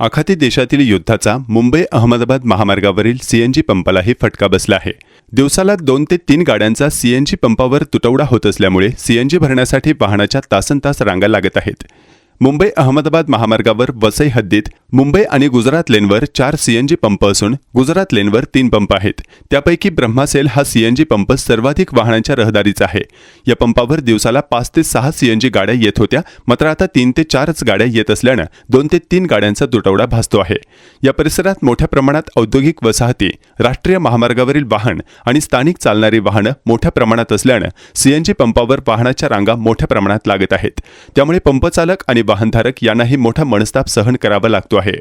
आखाती देशातील युद्धाचा मुंबई अहमदाबाद महामार्गावरील सीएनजी पंपालाही फटका बसला आहे। दिवसाला 2 ते 3 गाड्यांचा सीएनजी पंपावर तुटवडा होत असल्यामुळे सीएनजी भरण्यासाठी वाहनाच्या तासनतास रांगा लागत आहेत। मुंबई अहमदाबाद महामार्गावर वसई हद्दीत मुंबई आणि गुजरात लेनवर 4 सीएनजी पंप असून गुजरात लेनवर 3 पंप आहेत। त्यापैकी ब्रह्मासेल हा सीएनजी पंप सर्वाधिक वाहनांच्या रहदारीचा आहे। या पंपावर दिवसाला 5 ते 6 सीएनजी गाड्या येत होत्या, मात्र आता 3 ते 4च गाड्या येत असल्याने 2 ते 3 गाड्यांचा तुटवडा भासतो आहे। या परिसरात मोठ्या प्रमाणात औद्योगिक वसाहती, राष्ट्रीय महामार्गावरील वाहन आणि स्थानिक चालणारी वाहनं मोठ्या प्रमाणात असल्याने सीएनजी पंपावर वाहनाच्या रांगा मोठ्या प्रमाणात लागत आहेत। त्यामुळे पंपचालक आणि वाहनधारक यांनाही मोठा मनस्ताप सहन करावा लागतो आहे।